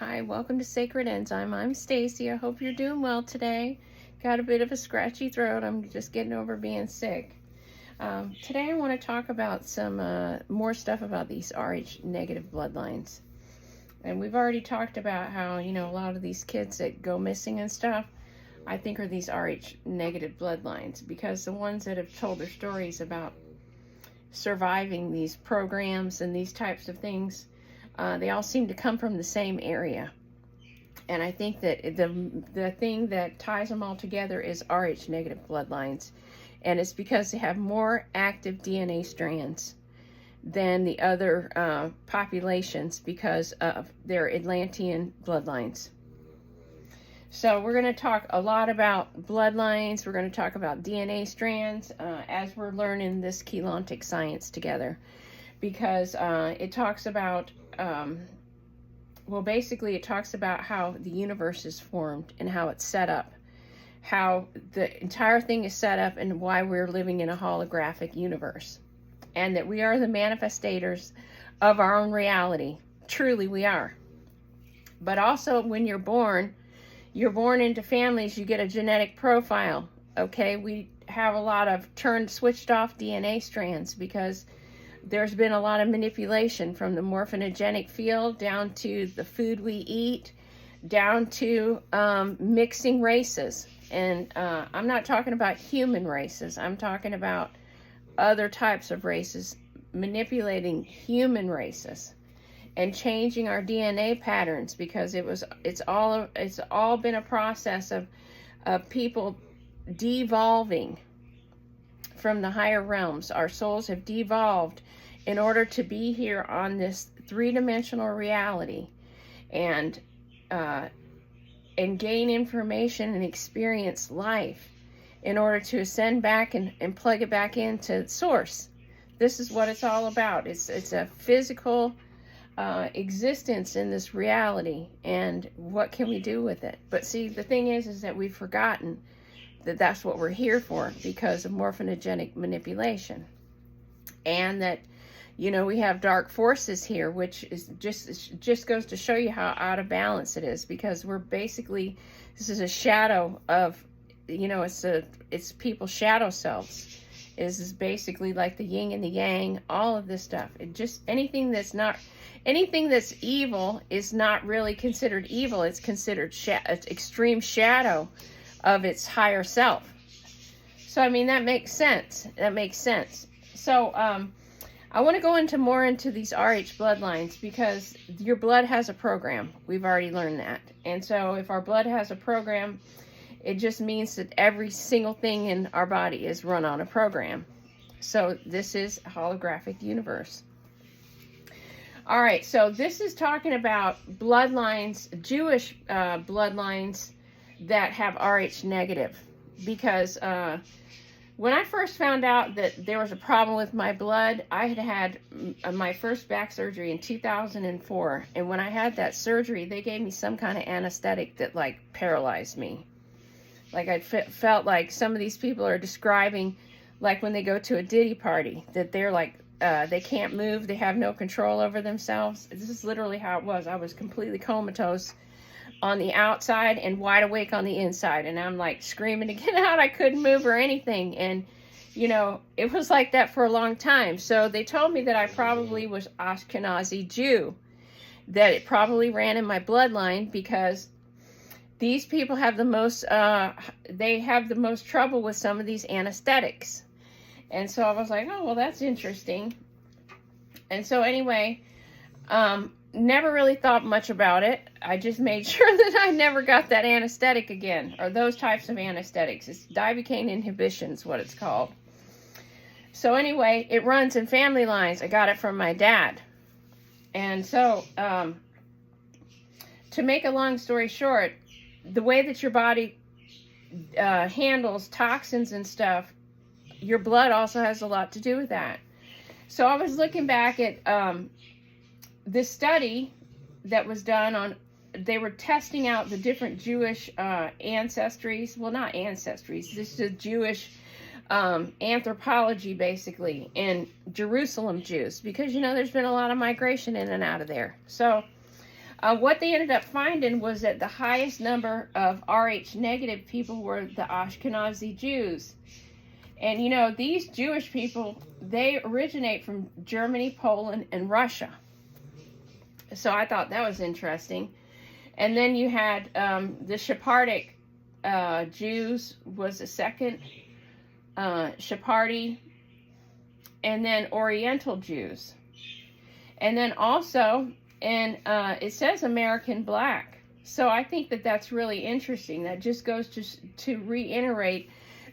Hi, welcome to Sacred Enzyme. I'm Stacy. I hope you're doing well today. Got a bit of a scratchy throat. I'm just getting over being sick. Today I want to talk about some more stuff about these Rh negative bloodlines. And we've already talked about how, a lot of these kids that go missing and stuff, I think are these Rh negative bloodlines, because the ones that have told their stories about surviving these programs and these types of things, they all seem to come from the same area. And I think that the thing that ties them all together is Rh negative bloodlines. And it's because they have more active DNA strands than the other populations because of their Atlantean bloodlines. So we're going to talk a lot about bloodlines. We're going to talk about DNA strands as we're learning this cheilontic science together. Because it talks about, basically it talks about how the universe is formed and how it's set up. How the entire thing is set up and why we're living in a holographic universe. And that we are the manifestators of our own reality. Truly we are. But also when you're born into families, you get a genetic profile. Okay, we have a lot of switched off DNA strands because there's been a lot of manipulation from the morphinogenic field down to the food we eat, down to mixing races. And I'm not talking about human races. I'm talking about other types of races, manipulating human races and changing our DNA patterns, because it's all been a process of people devolving from the higher realms. Our souls have devolved in order to be here on this three-dimensional reality and gain information and experience life in order to ascend back and plug it back into source. This is what it's all about. It's a physical existence in this reality, and what can we do with it? But see, the thing is that we've forgotten that that's what we're here for because of morphinogenic manipulation. And that, we have dark forces here, which is just goes to show you how out of balance it is, because we're basically, this is a shadow of, it's people's shadow selves. This is basically like the yin and the yang, all of this stuff. Anything that's evil is not really considered evil. It's considered extreme shadow of its higher self. So, that makes sense. So, I want to go more into these Rh bloodlines, because your blood has a program. We've already learned that. And so if our blood has a program, it just means that every single thing in our body is run on a program. So this is a holographic universe. All right, so this is talking about bloodlines, Jewish bloodlines that have Rh negative, because when I first found out that there was a problem with my blood, I had my first back surgery in 2004. And when I had that surgery, they gave me some kind of anesthetic that paralyzed me. I felt like some of these people are describing, when they go to a Diddy party, that they're they can't move, they have no control over themselves. This is literally how it was. I was completely comatose on the outside and wide awake on the inside, and I'm screaming to get out. I couldn't move or anything, and it was like that for a long time. So they told me that I probably was Ashkenazi Jew, that it probably ran in my bloodline, because these people have the most trouble with some of these anesthetics. And so I was like, oh, well, that's interesting. And so anyway, never really thought much about it. I just made sure that I never got that anesthetic again, or those types of anesthetics. It's ibuprofen inhibition is what it's called. So anyway, it runs in family lines. I got it from my dad. And so, to make a long story short, the way that your body handles toxins and stuff, your blood also has a lot to do with that. So I was looking back at this study that was done they were testing out the different Jewish ancestries. Well, not ancestries. This is Jewish anthropology, basically, in Jerusalem Jews, because, there's been a lot of migration in and out of there. So What they ended up finding was that the highest number of Rh negative people were the Ashkenazi Jews. And you know, these Jewish people, they originate from Germany, Poland, and Russia. So I thought that was interesting. And then you had the Sephardic Jews was the second, Sephardi, and then Oriental Jews. And then also, and it says American Black. So I think that that's really interesting. That just goes to reiterate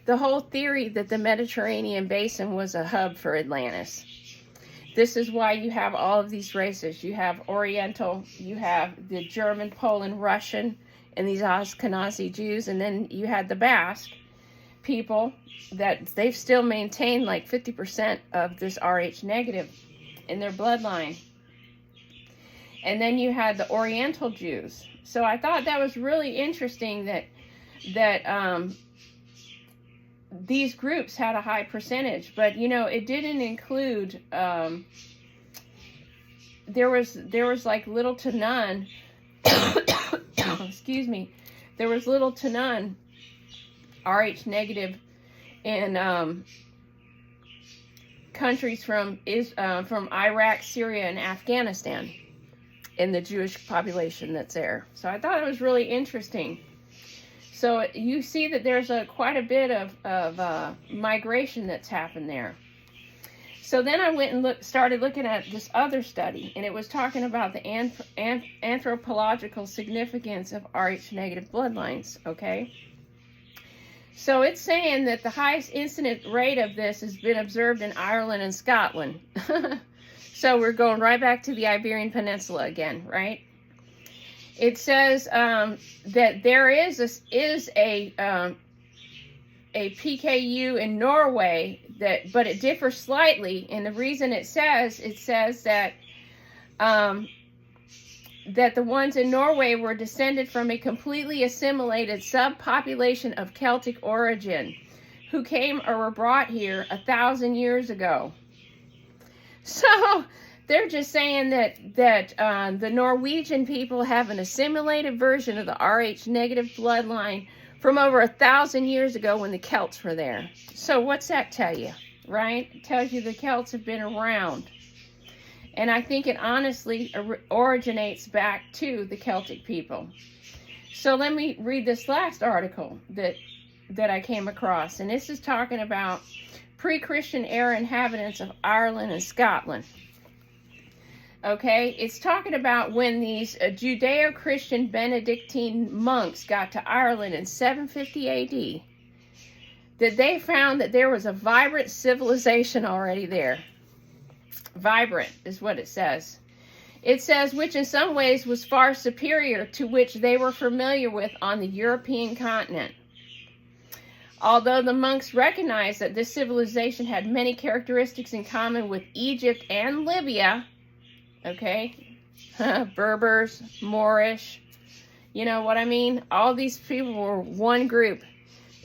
the whole theory that the Mediterranean basin was a hub for Atlantis. This is why you have all of these races. You have Oriental, you have the German, Poland, Russian, and these Ashkenazi Jews, and then you had the Basque people that they've still maintained like 50% of this Rh negative in their bloodline. And then you had the Oriental Jews. So I thought that was really interesting that these groups had a high percentage, but you know, it didn't include there was like little to none excuse me, there was little to none Rh negative in countries from Iraq, Syria, and Afghanistan in the Jewish population that's there. So I thought it was really interesting. So you see that there's quite a bit of migration that's happened there. So then I went and started looking at this other study, and it was talking about the anthropological significance of Rh negative bloodlines, okay? So it's saying that the highest incident rate of this has been observed in Ireland and Scotland. So we're going right back to the Iberian Peninsula again, right? It says that there is a PKU in Norway, but it differs slightly. And the reason it says that that the ones in Norway were descended from a completely assimilated subpopulation of Celtic origin, who came or were brought here 1,000 years ago. So they're just saying that the Norwegian people have an assimilated version of the Rh negative bloodline from over 1,000 years ago when the Celts were there. So what's that tell you, right? It tells you the Celts have been around. And I think it honestly originates back to the Celtic people. So let me read this last article that I came across. And this is talking about pre-Christian era inhabitants of Ireland and Scotland. Okay, it's talking about when these Judeo-Christian Benedictine monks got to Ireland in 750 AD, that they found that there was a vibrant civilization already there. Vibrant is what it says. It says, which in some ways was far superior to which they were familiar with on the European continent. Although the monks recognized that this civilization had many characteristics in common with Egypt and Libya, okay, Berbers, Moorish, you know what I mean? All these people were one group,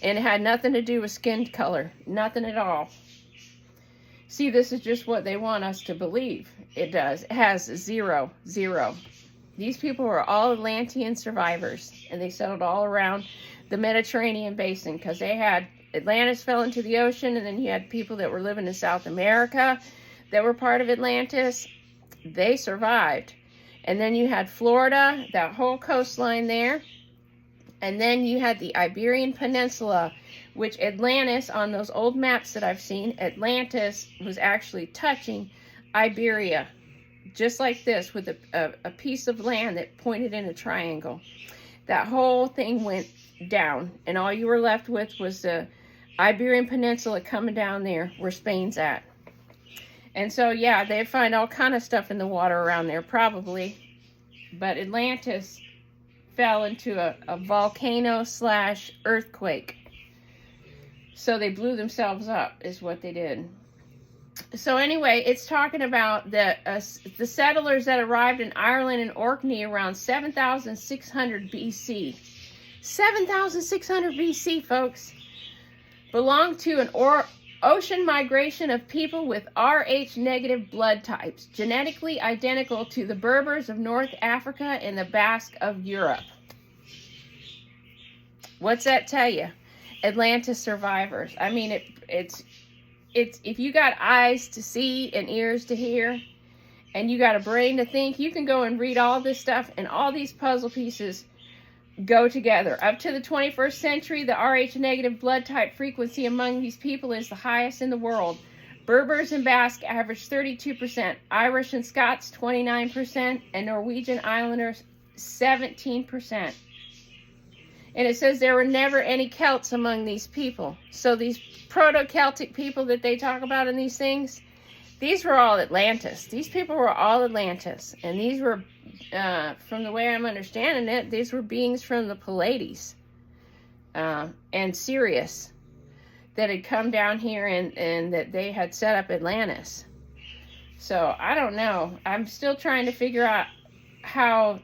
and it had nothing to do with skin color, nothing at all. See, this is just what they want us to believe. It does. It has zero. These people were all Atlantean survivors, and they settled all around the Mediterranean basin, because they had Atlantis fell into the ocean, and then you had people that were living in South America that were part of Atlantis. They survived. And then you had Florida, that whole coastline there. And then you had the Iberian Peninsula, which Atlantis, on those old maps that I've seen, Atlantis was actually touching Iberia, just like this, with a piece of land that pointed in a triangle. That whole thing went down, and all you were left with was the Iberian Peninsula coming down there where Spain's at. And so, yeah, they find all kind of stuff in the water around there, probably. But Atlantis fell into a volcano/earthquake. So they blew themselves up, is what they did. So anyway, it's talking about the settlers that arrived in Ireland and Orkney around 7,600 BC. 7,600 BC, folks. Belonged to an Ocean migration of people with Rh negative blood types, genetically identical to the Berbers of North Africa and the Basque of Europe. What's that tell you? Atlantis survivors. I mean, it's if you got eyes to see and ears to hear, and you got a brain to think, you can go and read all this stuff, and all these puzzle pieces go together. Up to the 21st century, the Rh negative blood type frequency among these people is the highest in the world. Berbers and Basque average 32%, Irish and Scots 29%, and Norwegian Islanders 17%. And it says there were never any Celts among these people. So these proto-Celtic people that they talk about in these things, these were all Atlantis. These people were all Atlantis. And these were, from the way I'm understanding it, these were beings from the Pleiades and Sirius that had come down here and that they had set up Atlantis. So I don't know. I'm still trying to figure out how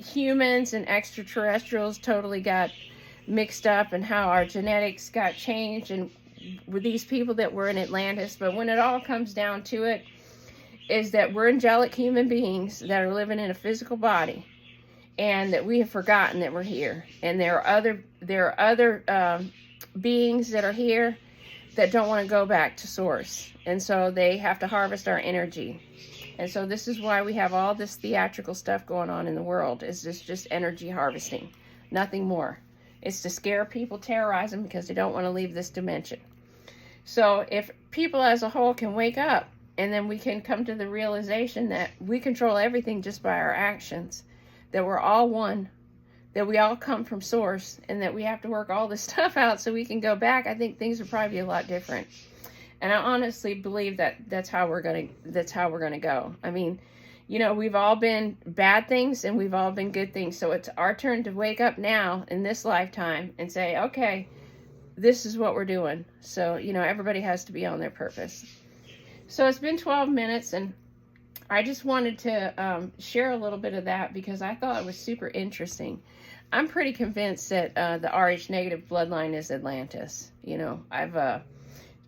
humans and extraterrestrials totally got mixed up and how our genetics got changed and with these people that were in Atlantis. But when it all comes down to it, is that we're angelic human beings that are living in a physical body, and that we have forgotten that we're here. And there are other beings that are here that don't want to go back to source, and so they have to harvest our energy. And so this is why we have all this theatrical stuff going on in the world. Is this just energy harvesting? Nothing more. It's to scare people, terrorize them because they don't want to leave this dimension. So if people as a whole can wake up, and then we can come to the realization that we control everything just by our actions, that we're all one, that we all come from source, and that we have to work all this stuff out so we can go back, I think things would probably be a lot different. And I honestly believe that that's how we're gonna go. I mean, you know, we've all been bad things and we've all been good things. So it's our turn to wake up now in this lifetime and say, okay, this is what we're doing. So, you know, everybody has to be on their purpose. So it's been 12 minutes, and I just wanted to share a little bit of that because I thought it was super interesting. I'm pretty convinced that the Rh negative bloodline is Atlantis. You know, I've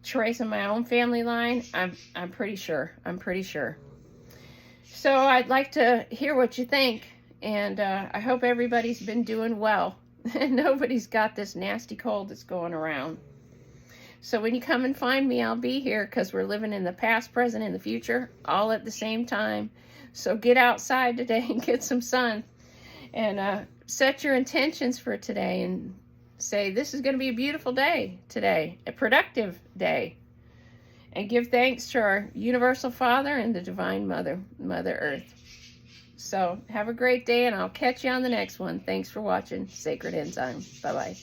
tracing my own family line. I'm pretty sure. So I'd like to hear what you think, and I hope everybody's been doing well and nobody's got this nasty cold that's going around. So when you come and find me, I'll be here because we're living in the past, present, and the future all at the same time. So get outside today and get some sun, and set your intentions for today and say, this is going to be a beautiful day today, a productive day. And give thanks to our Universal Father and the Divine Mother Earth. So have a great day, and I'll catch you on the next one. Thanks for watching Sacred Enzyme. Bye-bye.